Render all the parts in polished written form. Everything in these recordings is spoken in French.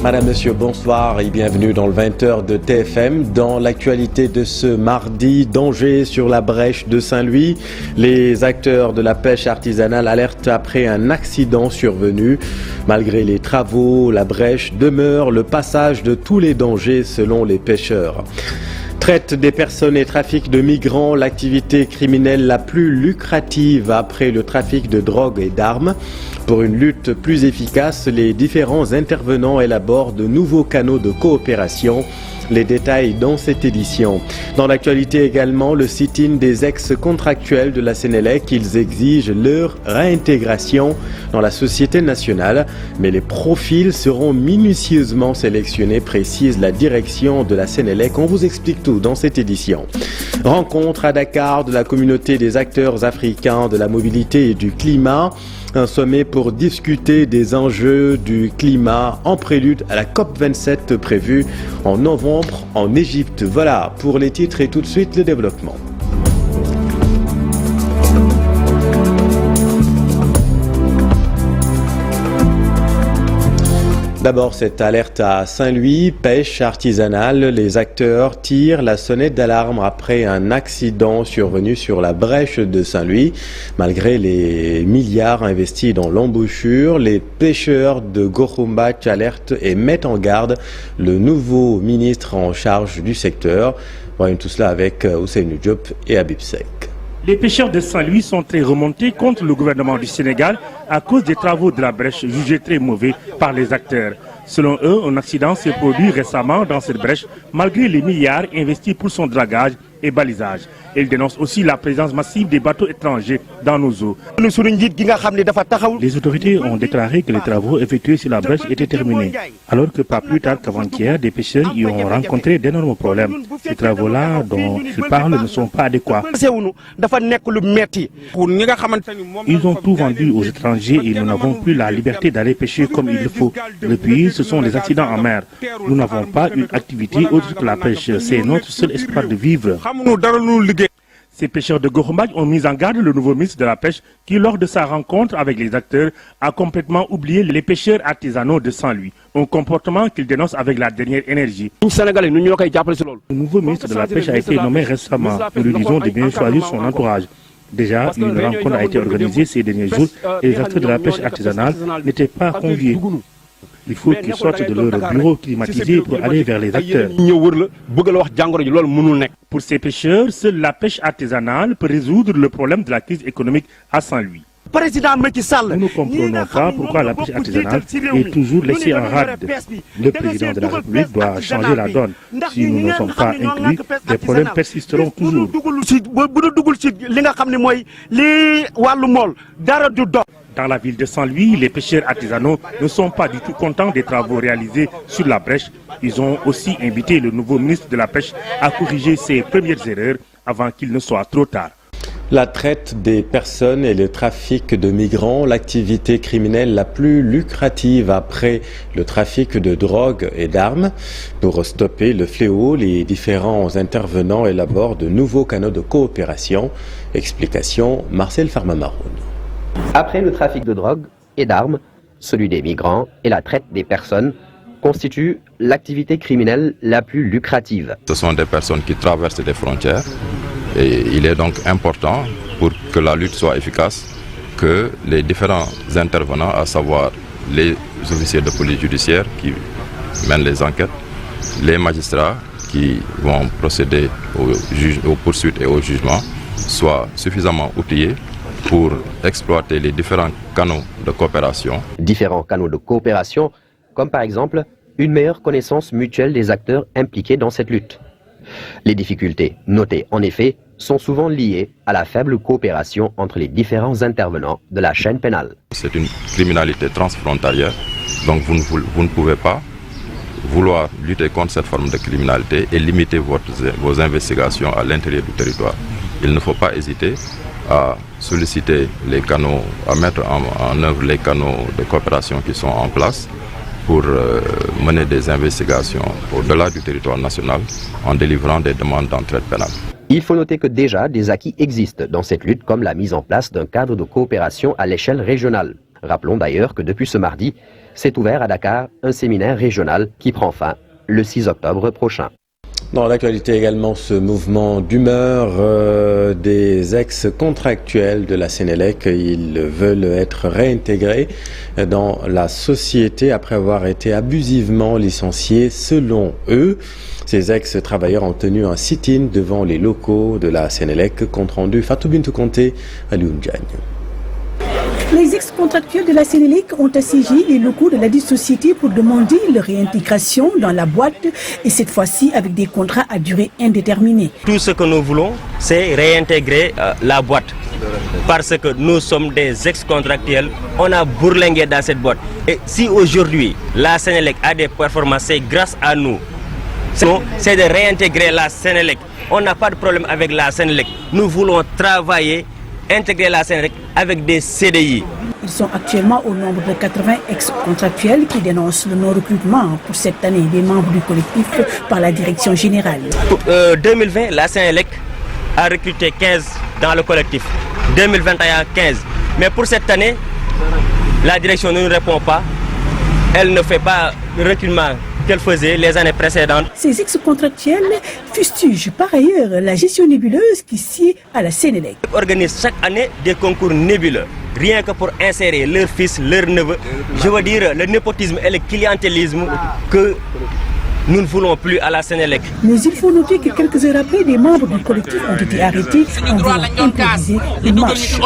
Madame, Monsieur, bonsoir et bienvenue dans le 20h de TFM. Dans l'actualité de ce mardi, danger sur la brèche de Saint-Louis. Les acteurs de la pêche artisanale alertent après un accident survenu. Malgré les travaux, la brèche demeure le passage de tous les dangers selon les pêcheurs. Traite des personnes et trafic de migrants, l'activité criminelle la plus lucrative après le trafic de drogue et d'armes. Pour une lutte plus efficace, les différents intervenants élaborent de nouveaux canaux de coopération. Les détails dans cette édition. Dans l'actualité également, le sit-in des ex-contractuels de la Sénélec. Ils exigent leur réintégration dans la société nationale. Mais les profils seront minutieusement sélectionnés, précise la direction de la Sénélec. On vous explique tout dans cette édition. Rencontre à Dakar de la communauté des acteurs africains de la mobilité et du climat. Un sommet pour discuter des enjeux du climat en prélude à la COP27 prévue en novembre en Égypte. Voilà pour les titres et tout de suite le développement. D'abord, cette alerte à Saint-Louis, pêche artisanale. Les acteurs tirent la sonnette d'alarme après un accident survenu sur la brèche de Saint-Louis. Malgré les milliards investis dans l'embouchure, les pêcheurs de Gorumbach alertent et mettent en garde le nouveau ministre en charge du secteur. Voyons tout cela avec Ousseynou Diop et Habib Sek. Les pêcheurs de Saint-Louis sont très remontés contre le gouvernement du Sénégal à cause des travaux de la brèche jugés très mauvais par les acteurs. Selon eux, un accident s'est produit récemment dans cette brèche malgré les milliards investis pour son dragage et balisage. Ils dénoncent aussi la présence massive des bateaux étrangers dans nos eaux. Les autorités ont déclaré que les travaux effectués sur la brèche étaient terminés, alors que pas plus tard qu'avant-hier, des pêcheurs y ont rencontré d'énormes problèmes. Ces travaux-là dont ils parlent ne sont pas adéquats. Ils ont tout vendu aux étrangers et nous n'avons plus la liberté d'aller pêcher comme il le faut. Depuis, ce sont des accidents en mer. Nous n'avons pas une activité autre que la pêche. C'est notre seul espoir de vivre. Ces pêcheurs de Gorumbach ont mis en garde le nouveau ministre de la Pêche qui, lors de sa rencontre avec les acteurs, a complètement oublié les pêcheurs artisanaux de Saint-Louis. Un comportement qu'il dénonce avec la dernière énergie. Le nouveau ministre de la Pêche a été nommé récemment. Nous lui disons de bien choisir son entourage. Déjà, une rencontre a été organisée ces derniers jours et les acteurs de la pêche artisanale n'étaient pas conviés. Il faut qu'ils sortent de leur bureau climatisé pour aller vers les acteurs. Pour ces pêcheurs, seule la pêche artisanale peut résoudre le problème de la crise économique à Saint-Louis. Nous ne comprenons pas pourquoi la pêche artisanale est toujours laissée en rade. Le président de la République doit changer la donne. Si nous ne sommes pas inclus, les problèmes persisteront toujours. Dans la ville de Saint-Louis, les pêcheurs artisanaux ne sont pas du tout contents des travaux réalisés sur la brèche. Ils ont aussi invité le nouveau ministre de la Pêche à corriger ses premières erreurs avant qu'il ne soit trop tard. La traite des personnes et le trafic de migrants, l'activité criminelle la plus lucrative après le trafic de drogue et d'armes. Pour stopper le fléau, les différents intervenants élaborent de nouveaux canaux de coopération. Explication, Marcel Farmamaroun. Après le trafic de drogue et d'armes, celui des migrants et la traite des personnes constituent l'activité criminelle la plus lucrative. Ce sont des personnes qui traversent les frontières et il est donc important pour que la lutte soit efficace que les différents intervenants, à savoir les officiers de police judiciaire qui mènent les enquêtes, les magistrats qui vont procéder aux poursuites et au jugement, soient suffisamment outillés pour exploiter les différents canaux de coopération. Différents canaux de coopération, comme par exemple une meilleure connaissance mutuelle des acteurs impliqués dans cette lutte. Les difficultés notées en effet sont souvent liées à la faible coopération entre les différents intervenants de la chaîne pénale. C'est une criminalité transfrontalière, donc vous ne pouvez pas vouloir lutter contre cette forme de criminalité et limiter vos investigations à l'intérieur du territoire. Il ne faut pas hésiter à solliciter les canaux, à mettre en œuvre les canaux de coopération qui sont en place pour mener des investigations au-delà du territoire national en délivrant des demandes d'entraide pénale. Il faut noter que déjà des acquis existent dans cette lutte, comme la mise en place d'un cadre de coopération à l'échelle régionale. Rappelons d'ailleurs que depuis ce mardi, s'est ouvert à Dakar un séminaire régional qui prend fin le 6 octobre prochain. Dans l'actualité également, ce mouvement d'humeur des ex-contractuels de la Sénélec. Ils veulent être réintégrés dans la société après avoir été abusivement licenciés selon eux. Ces ex-travailleurs ont tenu un sit-in devant les locaux de la Sénélec. Compte rendu Fatou Bintou Conté, Alioune Diagne. Les ex-contractuels de la Sénélec ont assiégé les locaux de la dite société pour demander leur réintégration dans la boîte et cette fois-ci avec des contrats à durée indéterminée. Tout ce que nous voulons, c'est réintégrer la boîte parce que nous sommes des ex-contractuels, on a bourlingué dans cette boîte. Et si aujourd'hui la Sénélec a des performances, c'est grâce à nous. C'est de réintégrer la Sénélec. On n'a pas de problème avec la Sénélec. Nous voulons travailler, intégrer la Sénélec avec des CDI. Ils sont actuellement au nombre de 80 ex-contractuels qui dénoncent le non-recrutement pour cette année des membres du collectif par la direction générale. Pour 2020, la Sénélec a recruté 15 dans le collectif. 2021, 15. Mais pour cette année, la direction ne nous répond pas. Elle ne fait pas le recrutement qu'elle faisait les années précédentes. Ces ex-contractuels fustigent par ailleurs la gestion nébuleuse qui sied à la Sénélec. Ils organisent chaque année des concours nébuleux, rien que pour insérer leurs fils, leurs neveux. Je veux dire le népotisme et le clientélisme que nous ne voulons plus à la Sénélec. Mais il faut noter que quelques heures après, des membres du collectif ont été arrêtés en voulant improviser une marche.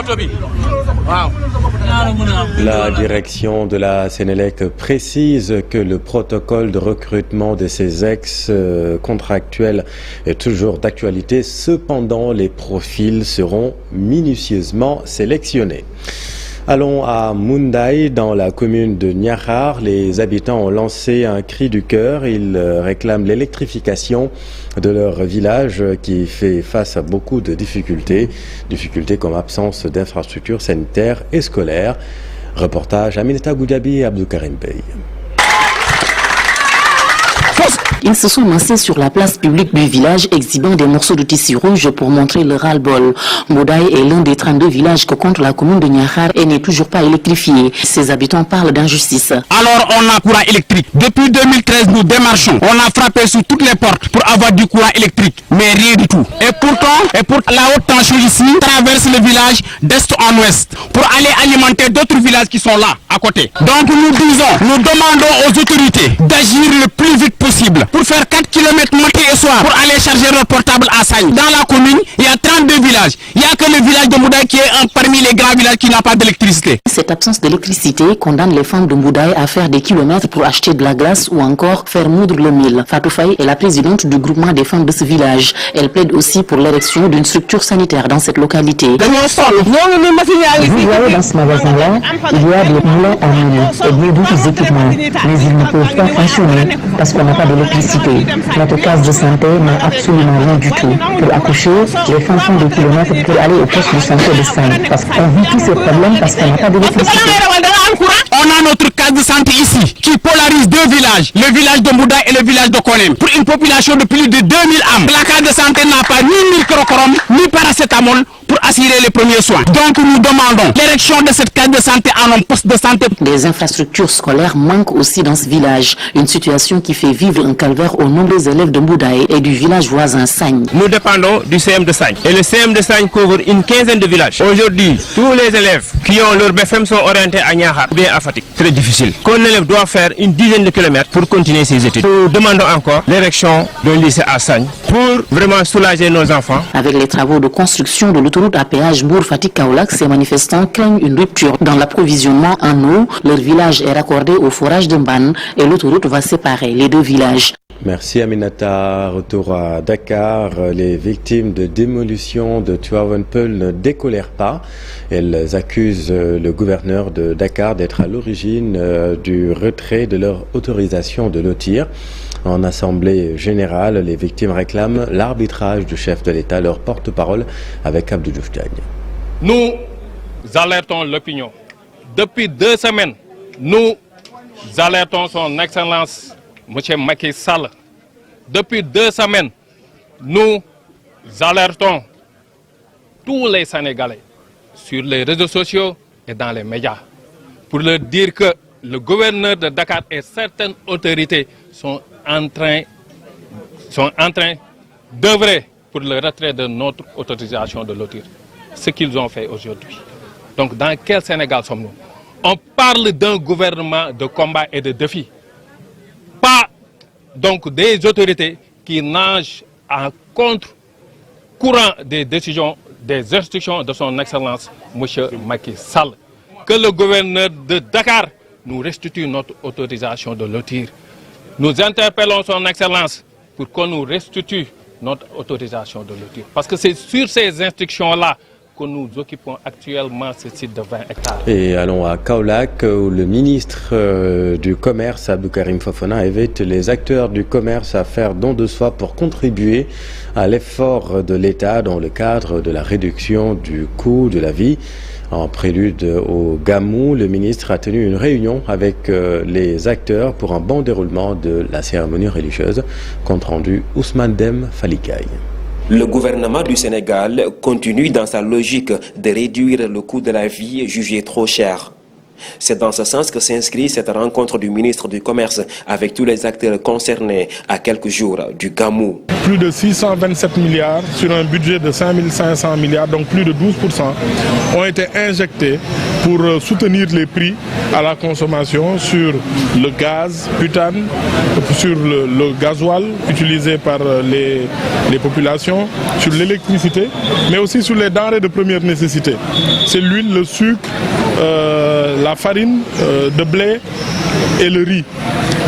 La direction de la Sénélec précise que le protocole de recrutement de ces ex-contractuels est toujours d'actualité. Cependant, les profils seront minutieusement sélectionnés. Allons à Moundaï, dans la commune de Niakhar. Les habitants ont lancé un cri du cœur. Ils réclament l'électrification de leur village qui fait face à beaucoup de difficultés. Difficultés comme absence d'infrastructures sanitaires et scolaires. Reportage Aminata Goudiaby et Abdou Karim Bey. Ils se sont lancés sur la place publique du village exhibant des morceaux de tissu rouge pour montrer le ras-le-bol. Modaï est l'un des 32 villages que compte la commune de Niakhar et n'est toujours pas électrifié. Ses habitants parlent d'injustice. Alors on a courant électrique. Depuis 2013 nous démarchons. On a frappé sur toutes les portes pour avoir du courant électrique. Mais rien du tout. Et pourtant, la haute tension ici traverse le village d'est en ouest pour aller alimenter d'autres villages qui sont là à côté. Donc nous demandons aux autorités d'agir le plus vite possible pour faire 4 km matin et soir pour aller charger leur portable à Sagne. Dans la commune, il y a 32 villages. Il n'y a que le village de Modaï qui est un parmi les grands villages qui n'a pas d'électricité. Cette absence d'électricité condamne les femmes de Modaï à faire des kilomètres pour acheter de la glace ou encore faire moudre le mil. Fatou Faye est la présidente du groupement des femmes de ce village. Elle plaide aussi pour l'érection d'une structure sanitaire dans cette localité. Vous voyez dans ce magasin-là, il y a des moulins à mil et bien d'autres équipements. Mais ils ne peuvent pas fonctionner parce qu'on n'a pas d'électricité. Notre case de santé n'a absolument rien du tout. Pour accoucher, les femmes font des kilomètres pour aller au poste de santé de Sagne. Parce qu'on vit tous ces problèmes parce qu'on n'a pas d'électricité. On a notre case de santé ici qui polarise deux villages, le village de Moudaï et le village de Konem. Pour une population de plus de 2000 âmes, la case de santé n'a pas ni microcorom ni paracétamol pour assurer les premiers soins. Donc nous demandons l'érection de cette case de santé en un poste de santé. Des infrastructures scolaires manquent aussi dans ce village, une situation qui fait vivre un calvaire aux nombreux élèves de Moudaï et du village voisin Sagne. Nous dépendons du CM de Sagne et le CM de Sagne couvre une quinzaine de villages. Aujourd'hui, tous les élèves qui ont leur BFM sont orientés à Niakhar ou bien à Fatick. Très difficile. Qu'un élève doit faire une dizaine de kilomètres pour continuer ses études. Nous demandons encore l'érection d'un lycée à Sagne pour vraiment soulager nos enfants. Avec les travaux de construction de l'autoroute à péage Bour-Fatick-Kaolack, ces manifestants craignent une rupture dans l'approvisionnement en eau. Leur village est raccordé au forage de Mbane et l'autoroute va séparer les deux villages. Merci Aminata. Retour à Dakar. Les victimes de démolition de Tuawenpeul ne décolèrent pas. Elles accusent le gouverneur de Dakar d'être à l'origine du retrait de leur autorisation de lotir. En assemblée générale, les victimes réclament l'arbitrage du chef de l'État, leur porte-parole avec Abdou Diouf Diagne. Nous alertons l'opinion. Depuis 2 semaines, nous alertons son Excellence M. Macky Sall. Depuis 2 semaines, nous alertons tous les Sénégalais sur les réseaux sociaux et dans les médias pour leur dire que le gouverneur de Dakar et certaines autorités sont en train d'œuvrer pour le retrait de notre autorisation de lotir. Ce qu'ils ont fait aujourd'hui. Donc dans quel Sénégal sommes-nous? On parle d'un gouvernement de combat et de défi. Pas donc des autorités qui nagent à contre-courant des décisions, des instructions de son Excellence M. Macky Sall. Que le gouverneur de Dakar nous restitue notre autorisation de lotir. Nous interpellons son Excellence pour qu'on nous restitue notre autorisation de lotir. Parce que c'est sur ces instructions-là que nous occupons actuellement ce site de 20 hectares. Et allons à Kaolack où le ministre du Commerce, Abdou Karim Fofana, invite les acteurs du commerce à faire don de soi pour contribuer à l'effort de l'État dans le cadre de la réduction du coût de la vie. En prélude au Gamou, le ministre a tenu une réunion avec les acteurs pour un bon déroulement de la cérémonie religieuse. Compte rendu Ousmane Dem Falikaï. Le gouvernement du Sénégal continue dans sa logique de réduire le coût de la vie jugé trop cher. C'est dans ce sens que s'inscrit cette rencontre du ministre du Commerce avec tous les acteurs concernés à quelques jours du Gamou. Plus de 627 milliards sur un budget de 5500 milliards, donc plus de 12%, ont été injectés pour soutenir les prix à la consommation sur le gaz butane, sur le gasoil utilisé par les populations, sur l'électricité, mais aussi sur les denrées de première nécessité. C'est l'huile, le sucre, la farine de blé et le riz.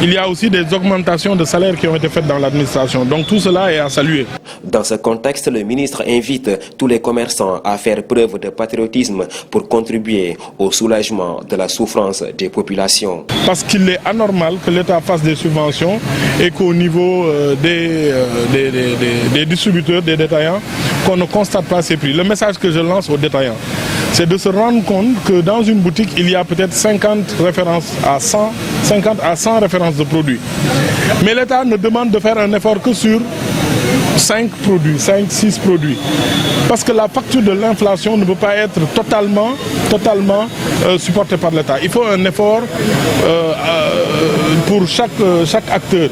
Il y a aussi des augmentations de salaires qui ont été faites dans l'administration. Donc tout cela est à saluer. Dans ce contexte, le ministre invite tous les commerçants à faire preuve de patriotisme pour contribuer au soulagement de la souffrance des populations. Parce qu'il est anormal que l'État fasse des subventions et qu'au niveau des distributeurs, des détaillants, qu'on ne constate pas ces prix. Le message que je lance aux détaillants, c'est de se rendre compte que dans une boutique, il y a peut-être 50 à 100 références de produits. Mais l'État ne demande de faire un effort que sur 5-6 produits. Parce que la facture de l'inflation ne peut pas être totalement supportée par l'État. Il faut un effort pour chaque acteur.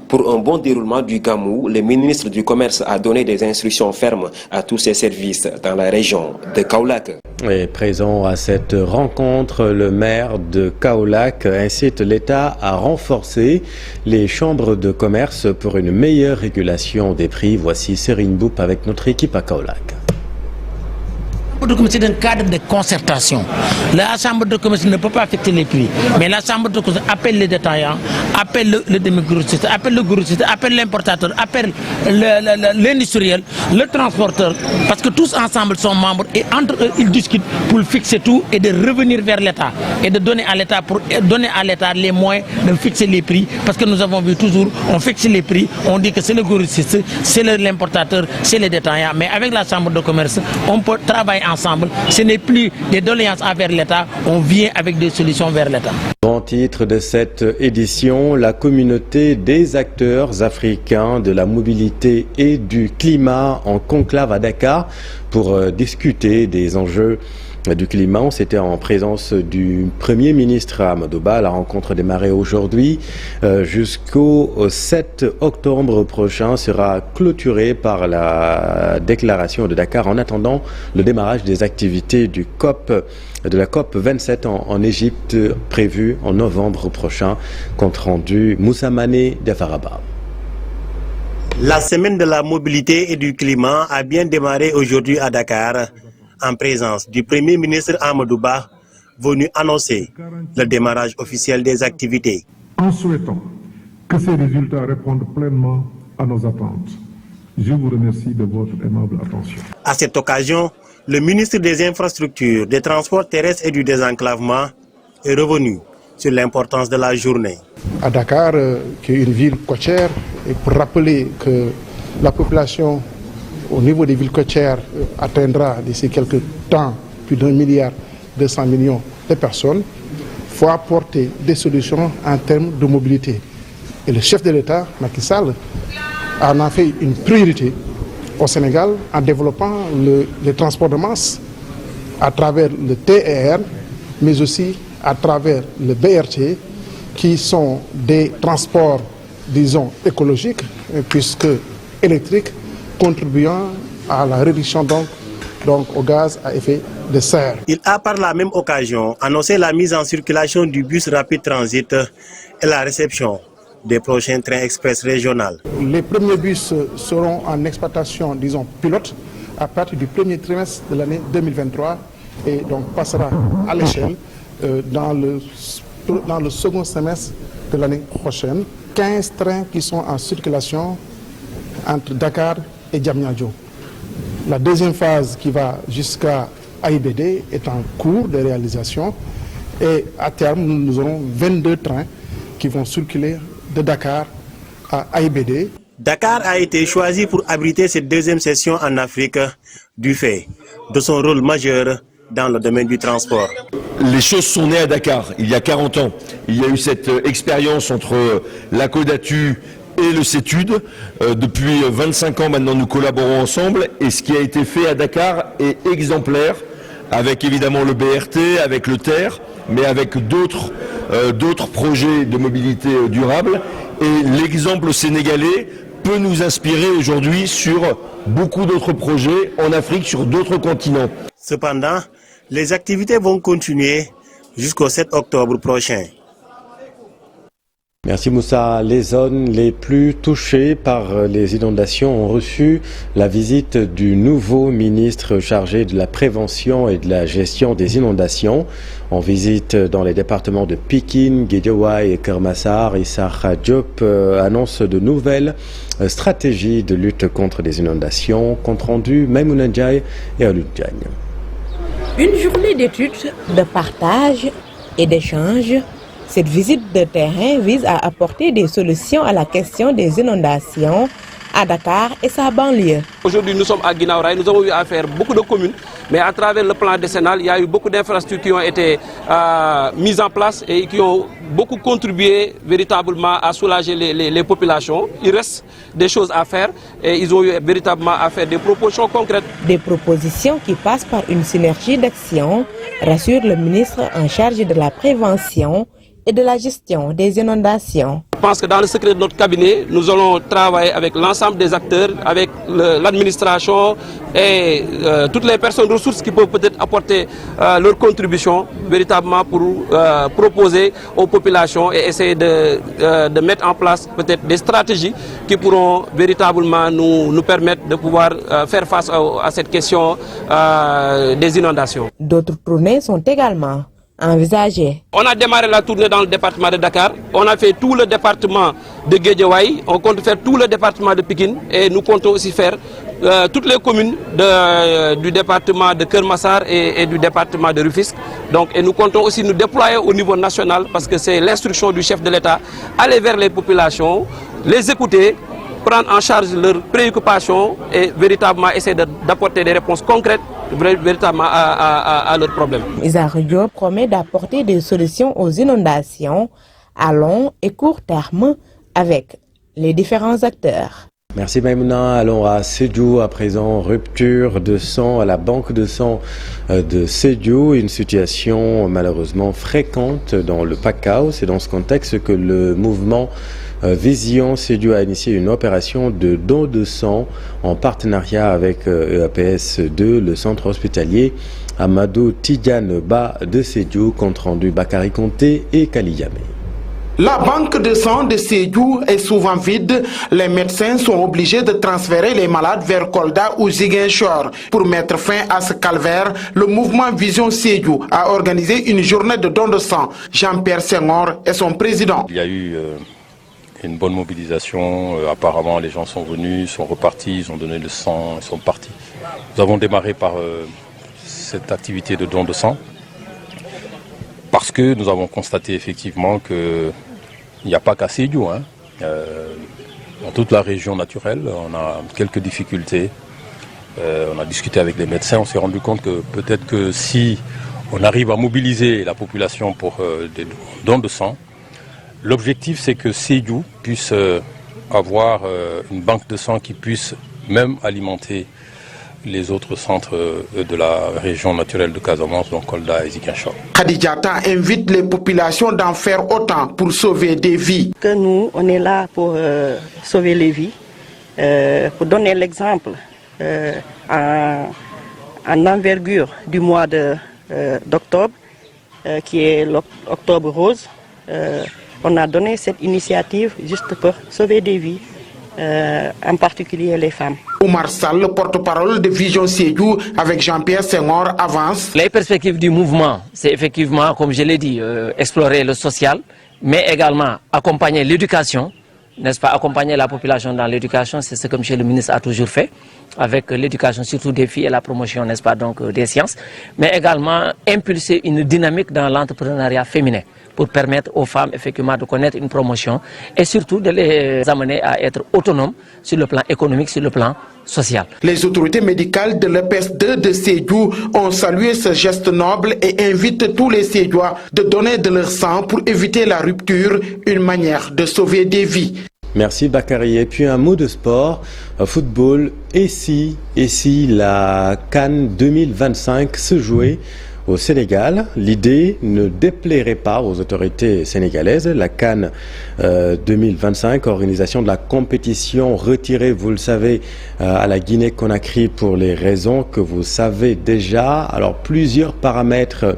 Pour un bon déroulement du Gamou, le ministre du Commerce a donné des instructions fermes à tous ses services dans la région de Kaolack. Et présent à cette rencontre, le maire de Kaolack incite l'État à renforcer les chambres de commerce pour une meilleure régulation des prix. Voici Serine Boup avec notre équipe à Kaolack. C'est un cadre de concertation. La chambre de commerce ne peut pas fixer les prix, mais la chambre de commerce appelle les détaillants, appelle le demi-grossiste, appelle le grossiste, appelle l'importateur, appelle l'industriel, le transporteur, parce que tous ensemble sont membres et entre eux ils discutent pour fixer tout et de revenir vers l'État et de donner à l'État pour donner à l'État les moyens de fixer les prix, parce que nous avons vu toujours, on fixe les prix, on dit que c'est le grossiste, c'est l'importateur, c'est les détaillants, mais avec la chambre de commerce, on peut travailler ensemble. Ce n'est plus des doléances envers l'État, on vient avec des solutions vers l'État. Grand titre de cette édition, la communauté des acteurs africains de la mobilité et du climat en conclave à Dakar pour discuter des enjeux du climat. C'était en présence du Premier ministre Amadou Ba. La rencontre démarrée aujourd'hui jusqu'au 7 octobre prochain sera clôturée par la déclaration de Dakar en attendant le démarrage des activités de la COP 27 en Égypte prévue en novembre prochain. Compte rendu Moussa Mané d'Afaraba. La semaine de la mobilité et du climat a bien démarré aujourd'hui à Dakar, en présence du Premier ministre Amadou Ba, venu annoncer le démarrage officiel des activités. En souhaitant que ces résultats répondent pleinement à nos attentes, je vous remercie de votre aimable attention. À cette occasion, le ministre des Infrastructures, des Transports terrestres et du Désenclavement est revenu sur l'importance de la journée. À Dakar, qui est une ville côtière, et pour rappeler que la population au niveau des villes côtières atteindra d'ici quelques temps plus d'1,2 milliard de personnes, il faut apporter apporter des solutions en termes de mobilité. Et le chef de l'État, Macky Sall, en a fait une priorité au Sénégal en développant les transports de masse à travers le TER, mais aussi à travers le BRT, qui sont des transports, disons, écologiques, puisque électriques, contribuant à la réduction donc au gaz à effet de serre. Il a par la même occasion annoncé la mise en circulation du bus rapide transit et la réception des prochains trains express régionaux. Les premiers bus seront en exploitation, disons, pilote, à partir du premier trimestre de l'année 2023 et donc passera à l'échelle dans le second semestre de l'année prochaine. 15 trains qui sont en circulation entre Dakar et Diamniadio. La deuxième phase qui va jusqu'à AIBD est en cours de réalisation et à terme nous aurons 22 trains qui vont circuler de Dakar à AIBD. Dakar a été choisi pour abriter cette deuxième session en Afrique du fait de son rôle majeur dans le domaine du transport. Les choses sont nées à Dakar il y a 40 ans. Il y a eu cette expérience entre la Codatu et le CETUD. Depuis 25 ans maintenant nous collaborons ensemble et ce qui a été fait à Dakar est exemplaire, avec évidemment le BRT, avec le TER, mais avec d'autres projets de mobilité durable. Et l'exemple sénégalais peut nous inspirer aujourd'hui sur beaucoup d'autres projets en Afrique, sur d'autres continents. Cependant, les activités vont continuer jusqu'au 7 octobre prochain. Merci Moussa. Les zones les plus touchées par les inondations ont reçu la visite du nouveau ministre chargé de la prévention et de la gestion des inondations. En visite dans les départements de Pikine, Guédiawaye et Keur Massar, Issakha Diop annonce de nouvelles stratégies de lutte contre les inondations. Compte rendu Maïmouna Ndiaye et Alun Diagne. Une journée d'études, de partage et d'échange. Cette visite de terrain vise à apporter des solutions à la question des inondations à Dakar et sa banlieue. Aujourd'hui, nous sommes à Guinaw Rail, nous avons eu à faire beaucoup de communes, mais à travers le plan décennal, il y a eu beaucoup d'infrastructures qui ont été mises en place et qui ont beaucoup contribué véritablement à soulager les populations. Il reste des choses à faire et ils ont eu véritablement à faire des propositions concrètes. Des propositions qui passent par une synergie d'action, rassure le ministre en charge de la prévention et de la gestion des inondations. Je pense que dans le secret de notre cabinet, nous allons travailler avec l'ensemble des acteurs, avec l'administration et toutes les personnes ressources qui peuvent peut-être apporter leur contribution véritablement pour proposer aux populations et essayer de mettre en place peut-être des stratégies qui pourront véritablement nous permettre de pouvoir faire face à cette question des inondations. D'autres tournées sont également envisagé. On a démarré la tournée dans le département de Dakar, on a fait tout le département de Guédiawaye, on compte faire tout le département de Pikine et nous comptons aussi faire toutes les communes du département de Keur Massar et du département de Rufisque. Donc, et nous comptons aussi nous déployer au niveau national parce que c'est l'instruction du chef de l'État, aller vers les populations, les écouter, prendre en charge leurs préoccupations et véritablement essayer d'apporter des réponses concrètes véritablement à leurs problèmes. Issakha Diop promet d'apporter des solutions aux inondations à long et court terme avec les différents acteurs. Merci Maïmouna. Allons à Sédhiou à présent. Rupture de sang à la banque de sang de Sédhiou. Une situation malheureusement fréquente dans le PACAO. C'est dans ce contexte que le mouvement Vision Sédhiou a initié une opération de don de sang en partenariat avec EAPS2, le centre hospitalier Amadou Tidiane Ba de Sédhiou. Compte rendu Bakary Conté et Kaliyame. La banque de sang de Sédhiou est souvent vide. Les médecins sont obligés de transférer les malades vers Kolda ou Ziguinchor. Pour mettre fin à ce calvaire, le mouvement Vision Sédhiou a organisé une journée de don de sang. Jean-Pierre Senghor est son président. Il y a eu une bonne mobilisation. Apparemment, les gens sont venus, sont repartis, ils ont donné le sang, ils sont partis. Nous avons démarré par cette activité de don de sang parce que nous avons constaté effectivement qu'il n'y a pas qu'à Sédhiou. Dans toute la région naturelle, on a quelques difficultés. On a discuté avec les médecins, on s'est rendu compte que peut-être que si on arrive à mobiliser la population pour des dons de sang. L'objectif, c'est que Sédhiou puisse avoir une banque de sang qui puisse même alimenter les autres centres de la région naturelle de Casamance, donc Kolda et Ziguinchor. Khadijata invite les populations d'en faire autant pour sauver des vies. Que nous, on est là pour sauver les vies, pour donner l'exemple en envergure du mois d'octobre, qui est l'octobre rose. On a donné cette initiative juste pour sauver des vies, en particulier les femmes. Oumar Sall, le porte-parole de Vision Sédhiou avec Jean-Pierre Senghor, avance. Les perspectives du mouvement, c'est effectivement, comme je l'ai dit, explorer le social, mais également accompagner l'éducation, n'est-ce pas, accompagner la population dans l'éducation, c'est ce que M. le ministre a toujours fait, avec l'éducation surtout des filles et la promotion, n'est-ce pas, donc des sciences, mais également impulser une dynamique dans l'entrepreneuriat féminin, pour permettre aux femmes effectivement de connaître une promotion et surtout de les amener à être autonomes sur le plan économique, sur le plan social. Les autorités médicales de l'EPS2 de Sédhiou ont salué ce geste noble et invitent tous les Sédhiouis de donner de leur sang pour éviter la rupture, une manière de sauver des vies. Merci Bakary. Et puis un mot de sport, football, et si la CAN 2025 se jouait au Sénégal, l'idée ne déplairait pas aux autorités sénégalaises. La CAN 2025, organisation de la compétition retirée, vous le savez, à la Guinée-Conakry pour les raisons que vous savez déjà. Alors plusieurs paramètres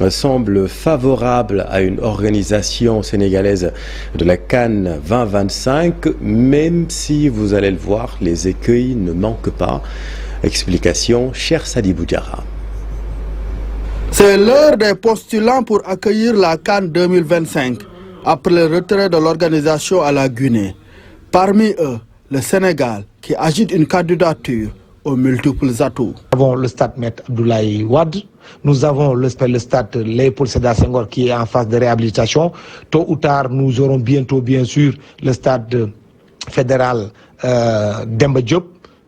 semblent favorables à une organisation sénégalaise de la CAN 2025, même si vous allez le voir, les écueils ne manquent pas. Explication, cher Sadibou Diarra. C'est l'heure des postulants pour accueillir la CAN 2025, après le retrait de l'organisation à la Guinée. Parmi eux, le Sénégal, qui agite une candidature aux multiples atouts. Nous avons le stade Maître Abdoulaye Wade, nous avons le stade Léopold Sédar Senghor qui est en phase de réhabilitation. Tôt ou tard, nous aurons bientôt, bien sûr, le stade fédéral Demba Diop.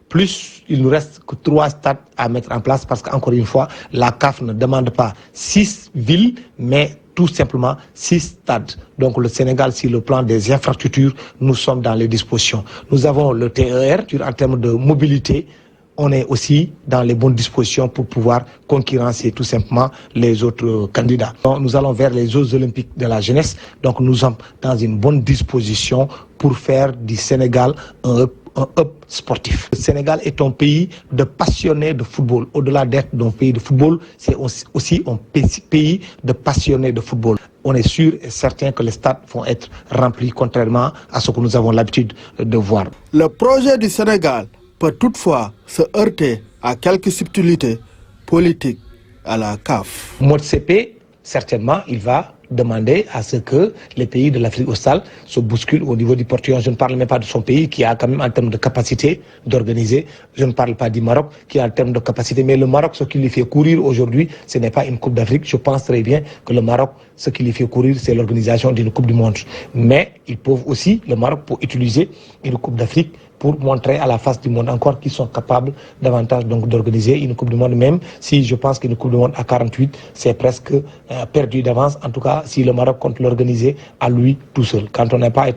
Plus, il nous reste que 3 stades à mettre en place parce qu'encore une fois, la CAF ne demande pas 6 villes, mais tout simplement 6 stades. Donc le Sénégal, sur le plan des infrastructures, nous sommes dans les dispositions. Nous avons le TER, en termes de mobilité, on est aussi dans les bonnes dispositions pour pouvoir concurrencer tout simplement les autres candidats. Donc, nous allons vers les Jeux olympiques de la jeunesse, donc nous sommes dans une bonne disposition pour faire du Sénégal un hub sportif. Le Sénégal est un pays de passionnés de football. Au-delà d'être un pays de football, c'est aussi un pays de passionnés de football. On est sûr et certain que les stades vont être remplis, contrairement à ce que nous avons l'habitude de voir. Le projet du Sénégal peut toutefois se heurter à quelques subtilités politiques à la CAF. Motsepe, certainement, il va demander à ce que les pays de l'Afrique australe se bousculent au niveau du Portugal. Je ne parle même pas de son pays qui a quand même en termes de capacité d'organiser. Je ne parle pas du Maroc qui a en termes de capacité. Mais le Maroc, ce qui lui fait courir aujourd'hui, ce n'est pas une Coupe d'Afrique. Je pense très bien que le Maroc, ce qui lui fait courir, c'est l'organisation d'une Coupe du Monde. Mais ils peuvent aussi, le Maroc, pour utiliser une Coupe d'Afrique pour montrer à la face du monde encore qu'ils sont capables davantage donc d'organiser une Coupe du Monde, même si je pense qu'une Coupe du Monde à 48, c'est presque perdu d'avance. En tout cas, si le Maroc compte l'organiser à lui tout seul. Quand on n'a pas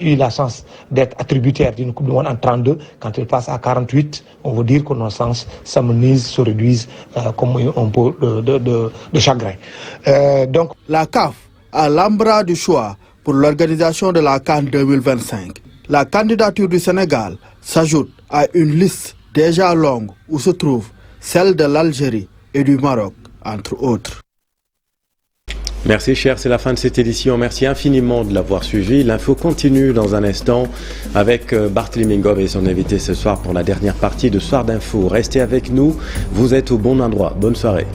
eu la chance d'être attributaire d'une Coupe du Monde en 32, quand il passe à 48, on veut dire que nos chances s'amenuisent, se réduisent comme un peu de chagrin. Donc, la CAF a l'embarras du choix pour l'organisation de la CAN 2025. La candidature du Sénégal s'ajoute à une liste déjà longue où se trouvent celles de l'Algérie et du Maroc, entre autres. Merci cher, c'est la fin de cette édition. Merci infiniment de l'avoir suivi. L'info continue dans un instant avec Barthélémy Ngom et son invité ce soir pour la dernière partie de Soir d'Info. Restez avec nous, vous êtes au bon endroit. Bonne soirée.